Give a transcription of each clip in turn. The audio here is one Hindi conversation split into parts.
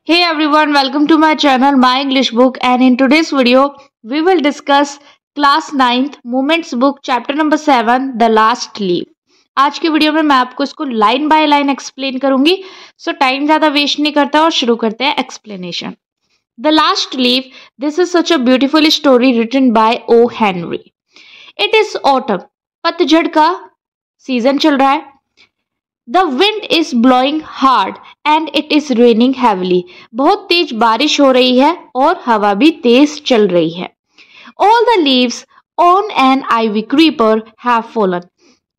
Hey everyone, welcome to my channel My English Book, and in today's video we will discuss class 9th Moments book chapter number 7 The Last Leaf। आज के वीडियो में मैं आपको इसको लाइन बाय लाइन एक्सप्लेन करूंगी, सो टाइम ज़्यादा वेस्ट नहीं करता और शुरू करते हैं explanation. The Last Leaf, this is such a beautiful story written by O. Henry। It is autumn, पतझड़ का सीजन चल रहा है। The wind is blowing hard and it is raining heavily। बहुत तेज बारिश हो रही है और हवा भी तेज चल रही है। All the leaves on an ivy creeper have fallen।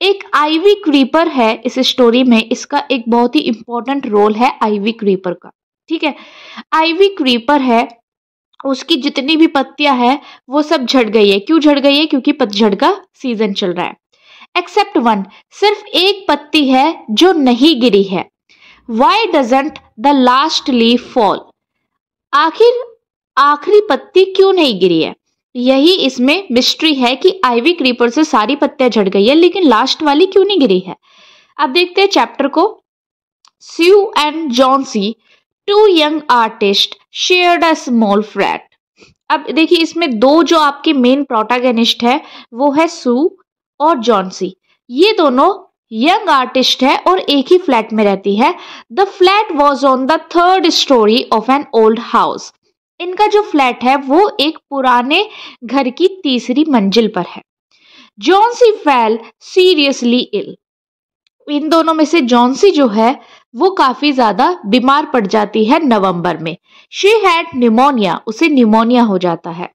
एक आईवी क्रीपर है इस स्टोरी में, इसका एक बहुत ही इंपॉर्टेंट रोल है आईवी क्रीपर का। ठीक है, आईवी क्रीपर है, उसकी जितनी भी पत्तियां हैं वो सब झड़ गई है। क्यों झड़ गई है? क्योंकि पतझड़ का सीजन चल रहा है। एक्सेप्ट वन, सिर्फ एक पत्ती है जो नहीं गिरी है। Why doesn't the last leaf fall? आखिरी पत्ती क्यों नहीं गिरी है? यही इसमें मिस्ट्री है कि आईवी क्रीपर से सारी पत्तियां झड़ गई है लेकिन लास्ट वाली क्यों नहीं गिरी है। अब देखते हैं चैप्टर को। Sue and Johnsy, two young artist, shared a small flat. अब देखिए इसमें दो जो आपके मेन प्रोटैगनिस्ट है वो है सू और जॉन्सी। ये दोनों यंग आर्टिस्ट है और एक ही फ्लैट में रहती है। The flat was on the third story of an old house. इनका जो फ्लैट है वो एक पुराने घर की तीसरी मंजिल पर है। Johnsy fell seriously ill. इन दोनों में से जॉन्सी जो है वो काफी ज्यादा बीमार पड़ जाती है नवंबर में। शी हैड निमोनिया, उसे निमोनिया हो जाता है।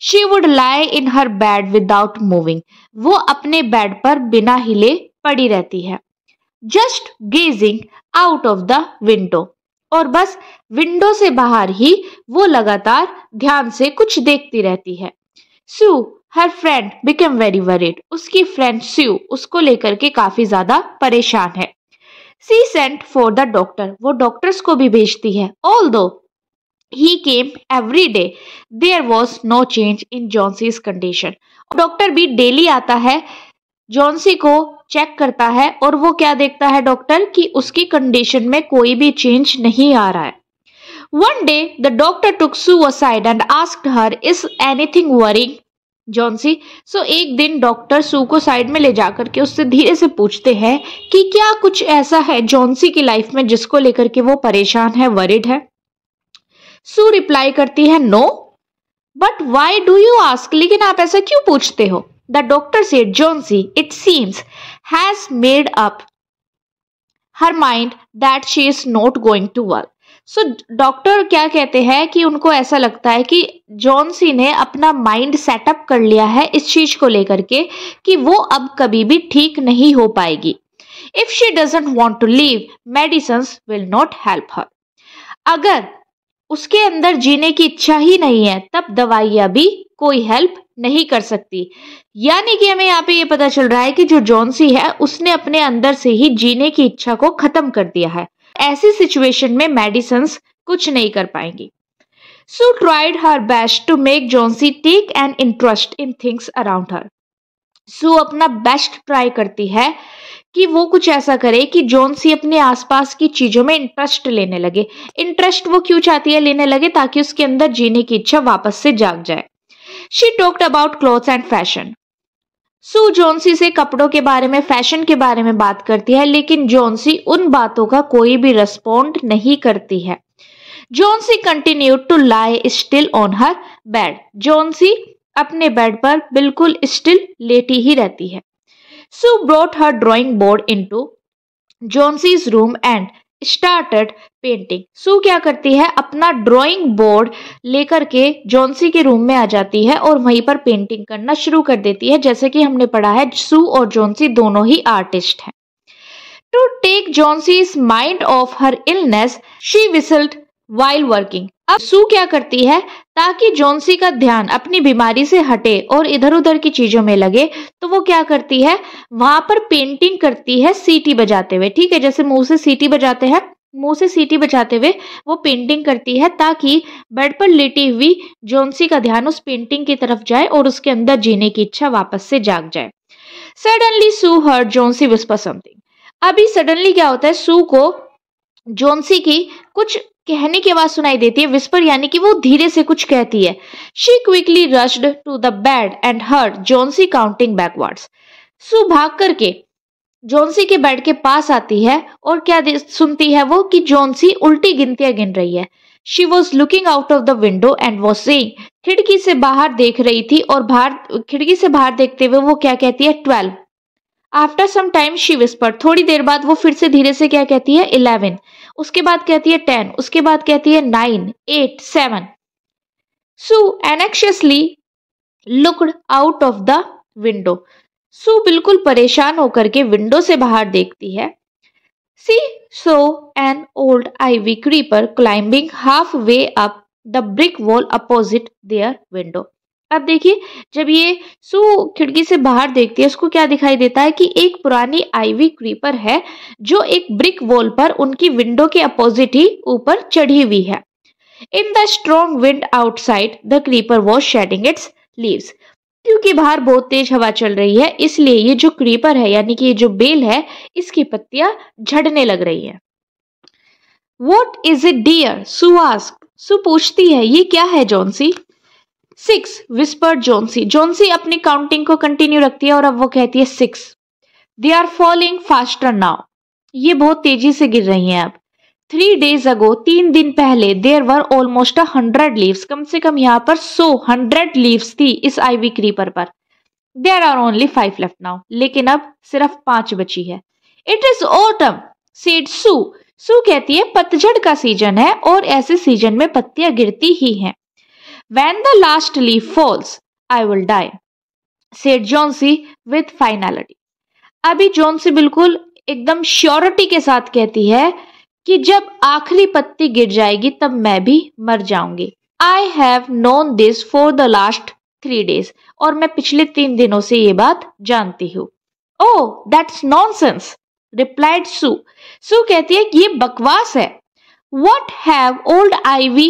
She would lie in her bed without moving। वो अपने बेड पर बिना हिले पड़ी रहती है। Just gazing out of the window। और बस विंडो से बाहर ही वो लगातार ध्यान से कुछ देखती रहती है। Sue, her friend, became very worried। उसकी फ्रेंड Sue उसको लेकर के काफी ज्यादा परेशान है। She sent for the doctor। वो डॉक्टर्स को भी भेजती है। Although he came every day, there was no change in Johnson's condition। Doctor भी डेली आता है, जॉन्सी को चेक करता है और वो क्या देखता है डॉक्टर कि उसकी कंडीशन में कोई भी चेंज नहीं आ रहा है। One day the doctor took Sue aside and asked her, is anything worrying Johnsy? So एक दिन डॉक्टर सू को साइड में ले जाकर के उससे धीरे से पूछते हैं कि क्या कुछ ऐसा है जॉन्सी की लाइफ में जिसको लेकर के वो परेशान है, वरिड है। सू रिप्लाई करती है no, but why do you ask? लेकिन आप ऐसा क्यों पूछते हो? The doctor said, Johnsy it seems has made up her mind that she is not going to work. So doctor क्या कहते हैं कि उनको ऐसा लगता है कि जॉन्सी ने अपना माइंड सेटअप कर लिया है इस चीज को लेकर के कि वो अब कभी भी ठीक नहीं हो पाएगी। If she doesn't want to leave, medicines will not help her. अगर उसके अंदर जीने की इच्छा ही नहीं है तब दवाइयां भी कोई हेल्प नहीं कर सकती। यानी कि हमें यहाँ पे ये पता चल रहा है कि जो जॉन्सी है उसने अपने अंदर से ही जीने की इच्छा को खत्म कर दिया है। ऐसी सिचुएशन में मेडिसिन्स कुछ नहीं कर पाएंगी। Sue tried her best to make Johnsy take an interest in things around her. Sue अपना बेस्ट ट्राई करती है कि वो कुछ ऐसा करे कि जॉन्सी अपने आसपास की चीजों में इंटरेस्ट लेने लगे। इंटरेस्ट वो क्यों चाहती है लेने लगे? ताकि उसके अंदर जीने की इच्छा वापस से जाग जाए। She talked about clothes and fashion. Sue Johnsy से कपड़ों के बारे में, फैशन के बारे में बात करती है लेकिन जॉन्सी उन बातों का कोई भी रिस्पॉन्ड नहीं करती है। Johnsy continued to lie still on her bed. Johnsy अपने बेड पर बिल्कुल स्टिल लेटी ही रहती है। Sue brought her drawing board into Johnson's room and started painting। Sue क्या करती है, अपना ड्राइंग बोर्ड लेकर के जॉन्सी के रूम में आ जाती है और वहीं पर पेंटिंग करना शुरू कर देती है। जैसे कि हमने पढ़ा है सू और जॉन्सी दोनों ही आर्टिस्ट हैं। To take Johnson's mind off her illness, she whistled while working। अब सू क्या करती है ताकि जॉन्सी का ध्यान अपनी बीमारी से हटे और इधर उधर की चीजों में लगे, तो वो क्या करती है, वहां पर पेंटिंग करती है सीटी बजाते हुए। ठीक है, जैसे मुंह से सीटी बजाते हैं, मुंह से सीटी बजाते हुए वो पेंटिंग करती है ताकि बेड पर लेटी हुई जॉन्सी का ध्यान उस पेंटिंग की तरफ जाए और उसके अंदर जीने की इच्छा वापस से जाग जाए। सडनली सू हर्ड जॉन्सी विस्पर समथिंग। अभी सडनली क्या होता है, सू को जोन्सी की कुछ कहने की आवाज सुनाई देती है, विस्पर यानी कि वो धीरे से कुछ कहती है। She quickly rushed to the bed and heard Johnsy counting backwards. Sue भाग करके जोन्सी के बेड के पास आती है और क्या सुनती है वो कि जोन्सी उल्टी गिनतियां गिन रही है। She was looking out of the window and was saying, खिड़की से बाहर देख रही थी और खिड़की से बाहर देखते हुए वो क्या कहती है, 12। After some time she whisper, थोड़ी देर बाद वो फिर से धीरे से क्या कहती है, 11। उसके बाद कहती है 10, उसके बाद कहती है 9, 8, 7। Sue anxiously looked out of the window. Sue बिल्कुल परेशान होकर के विंडो से बाहर देखती है। She saw an old ivy creeper climbing halfway up the brick wall opposite their window. अब देखिए, जब ये सू खिड़की से बाहर देखती है, उसको क्या दिखाई देता है कि एक पुरानी आईवी क्रीपर है जो एक ब्रिक वॉल पर उनकी विंडो के अपोजिट ही ऊपर चढ़ी हुई है। In the strong wind outside the creeper was shedding its leaves. क्योंकि बाहर बहुत तेज हवा चल रही है, इसलिए ये जो क्रीपर है यानी कि ये जो बेल है, इसकी पत्तियां झड़ने लग रही है। What is it dear? Sue asked. Sue पूछती है, ये क्या है जोन्सी? 6, whispered जोन्सी। जोन्सी अपनी काउंटिंग को कंटिन्यू रखती है और अब वो कहती है 6। They are falling faster now. ये बहुत तेजी से गिर रही हैं अब। 3 days ago, 3 दिन पहले, there were almost 100 leaves. कम से कम यहाँ पर 100 leaves थी इस आईवी क्रीपर पर। There are only 5 left now. लेकिन अब सिर्फ 5 बची है। It is autumn, said Sue. Sue कहती है पतझड़ का सीजन है और ऐसे सीजन में पत्तियां गिरती ही हैं। When the last leaf falls, I will die, said Johnsy with finality. अभी जोन्सी बिल्कुल एकदम श्योरिटी के साथ कहती है कि जब आखिरी पत्ती गिर जाएगी तब मैं भी मर जाऊंगी। I have known this for the last 3 days. और मैं पिछले 3 दिनों से ये बात जानती हूँ। Oh that's nonsense, replied Sue. Sue कहती है कि ये बकवास है। What have old ivy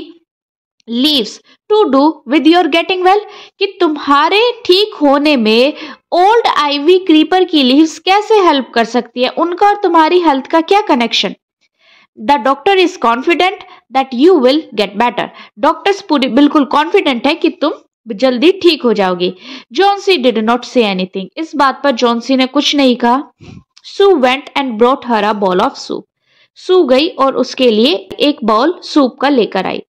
leaves to do with your getting well? कि तुम्हारे ठीक होने में ओल्ड आईवी क्रीपर की लीव्स कैसे हेल्प कर सकती है? उनका और तुम्हारी हेल्थ का क्या connection? The doctor is confident that you will get better. Doctors पूरी बिल्कुल कॉन्फिडेंट है कि तुम जल्दी ठीक हो जाओगी. Johnsy did not say anything. इस बात पर जॉन्सी ने कुछ नहीं कहा. Sue went and brought her a bowl of soup. Sue गई और उसके लिए एक बॉल सूप का लेकर आई.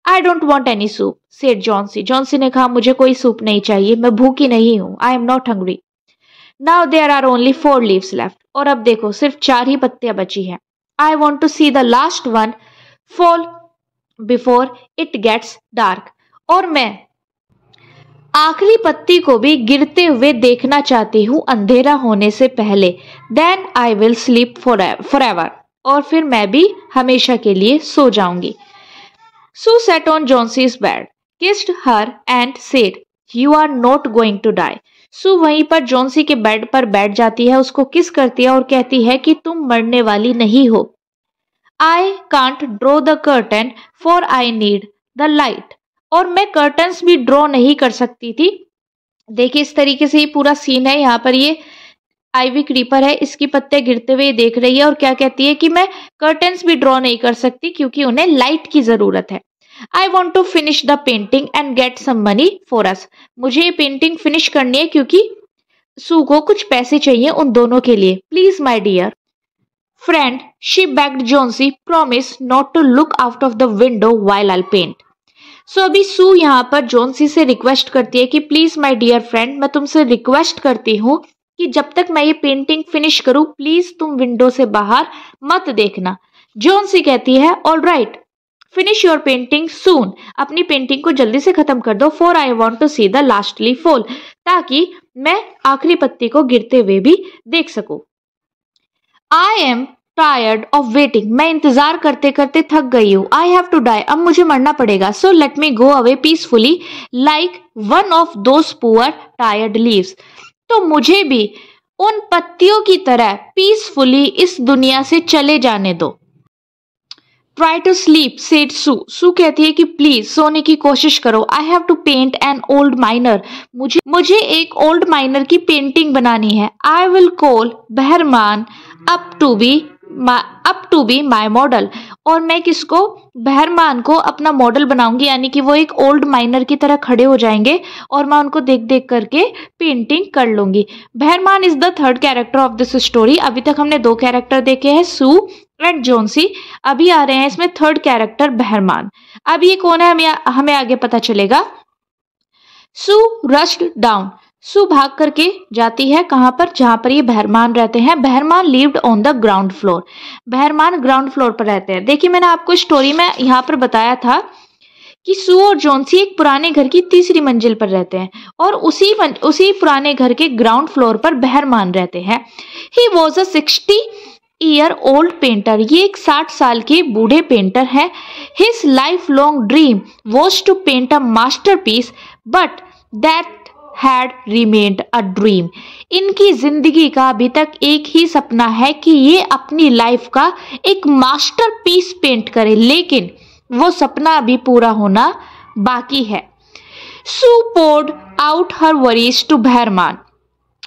I don't want any soup said Johnsy. Johnsy ने कहा मुझे कोई सूप नहीं चाहिए, मैं भूखी नहीं हूं. I am not hungry. Now there are only 4 leaves left. और अब देखो सिर्फ 4 ही पत्तियां बची हैं. I want to see the last one fall before it gets dark. और मैं आखिरी पत्ती को भी गिरते हुए देखना चाहती हूँ अंधेरा होने से पहले. Then I will sleep forever. और फिर मैं भी हमेशा के लिए सो जाऊंगी. Sue sat on Johnsie's bed, kissed her and said, "You are not going to die." सू वहीं पर जॉन्सी के बेड पर बैठ जाती है, उसको किस करती है और कहती है कि तुम मरने वाली नहीं हो. I can't draw the curtain for I need the light. और मैं कर्टन्स भी ड्रॉ नहीं कर सकती थी. देखिए इस तरीके से ये पूरा सीन है. यहाँ पर ये आईवी क्रीपर है, इसकी पत्ते गिरते हुए देख रही है और क्या कहती है कि मैं कर्टन्स भी ड्रॉ नहीं कर सकती क्योंकि उन्हें लाइट की जरूरत है. I want to finish the painting and get some money for us. मुझे ये पेंटिंग फिनिश करनी है क्योंकि सू को कुछ पैसे चाहिए उन दोनों के लिए. Please my dear friend, she begged Johnsy, promise not to look out of the window while I'll paint. So अभी सू यहाँ पर जोन्सी से रिक्वेस्ट करती है कि प्लीज माय डियर फ्रेंड, मैं तुमसे रिक्वेस्ट करती हूँ कि जब तक मैं ये पेंटिंग फिनिश करूँ प्लीज तुम विंडो से बाहर मत देखना. जोन्सी कहती है all right, finish your painting soon. अपनी पेंटिंग को जल्दी से खत्म कर दो. For I want to see the last leaf fall. ताकि मैं आखिरी पत्ती को गिरते हुए भी देख सकूं. I am tired of waiting. मैं इंतजार करते करते थक गई हूं. I have to die. अब मुझे मरना पड़ेगा. So let me go away peacefully like one of those poor tired leaves. तो मुझे भी उन पत्तियों की तरह पीसफुली इस दुनिया से चले जाने दो. Try to sleep, said Sue. Sue कहती है कि प्लीज सोने की कोशिश करो. I have to paint an old miner. मुझे एक ओल्ड माइनर की पेंटिंग बनानी है. I will call Behrman up to be up to be my model, और मैं किसको, बहरमान को अपना मॉडल बनाऊंगी, यानी कि वो एक ओल्ड माइनर की तरह खड़े हो जाएंगे और मैं उनको देख देख करके पेंटिंग कर लूंगी। Behrman is the third character of this story. अभी तक हमने 2 कैरेक्टर देखे हैं, सू एंड जोन्सी। अभी आ रहे हैं इसमें थर्ड कैरेक्टर बहरमान। अब ये कौन है हमें आगे पता चलेगा। सू रश्ड डाउन, सू भाग करके जाती है कहां पर, जहां पर ये बहरमान रहते हैं। Behrman lived on the ground floor, Behrman ground floor पर रहते हैं। देखिए मैंने आपको स्टोरी में यहाँ पर बताया था कि सू और जोन्सी एक पुराने घर की 3री मंजिल पर रहते हैं और उसी पुराने घर के ग्राउंड फ्लोर पर बहरमान रहते हैं। He was a 60-year old painter, ये एक 60 साल के बूढ़े पेंटर हैं। His life long dream was to paint a masterpiece but that had remained a dream. इनकी जिंदगी का अभी तक एक ही सपना है कि ये अपनी लाइफ का एक मास्टरपीस पेंट करे, लेकिन वो सपना अभी पूरा होना बाकी है। Sue poured out her worries to Behrman,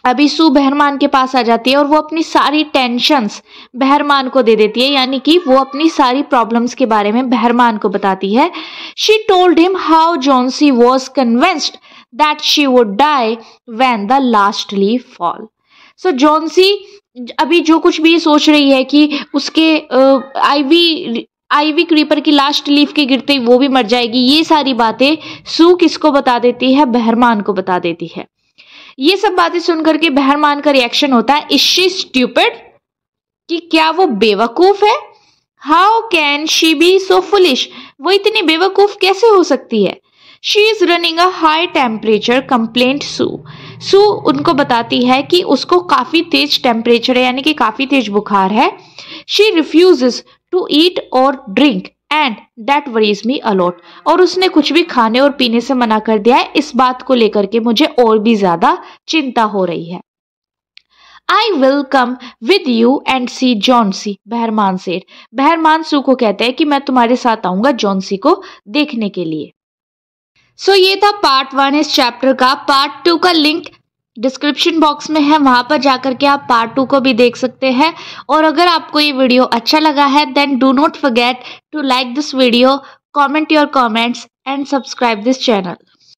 अभी सू बहरमान के पास आ जाती है और वो अपनी सारी टेंशन्स बहरमान को दे देती है, यानी कि वो अपनी सारी प्रॉब्लम्स के बारे में बहरमान को बताती है। She told him how Johnsy was convinced that she would die when the last leaf fall. So जोन्सी अभी जो कुछ भी सोच रही है कि उसके आईवी क्रीपर की लास्ट लीफ के गिरते ही वो भी मर जाएगी, ये सारी बातें सू किसको बता देती है, बहरमान को बता देती है। ये सब बातें सुनकर के बहरमान का रिएक्शन होता है, इज शी स्टूपिड, कि क्या वो बेवकूफ है। How can she be so foolish, वो इतनी बेवकूफ कैसे हो सकती है। She is running a high temperature, complained Sue. Sue उनको बताती है कि उसको काफी तेज टेम्परेचर है, यानी कि काफी तेज बुखार है। She refuses to eat or drink and that worries me a lot. और उसने कुछ भी खाने और पीने से मना कर दिया है, इस बात को लेकर के मुझे और भी ज्यादा चिंता हो रही है। I will come with you and see Johnsy, बहरमान सेठ। बहरमान सू को कहते हैं कि मैं तुम्हारे साथ आऊंगा जॉन्सी को देखने के लिए। सो ये था पार्ट 1 इस चैप्टर का। पार्ट 2 का लिंक डिस्क्रिप्शन बॉक्स में है, वहां पर जाकर के आप पार्ट 2 को भी देख सकते हैं। और अगर आपको ये वीडियो अच्छा लगा है then do not forget to like this video, comment your comments and subscribe this channel.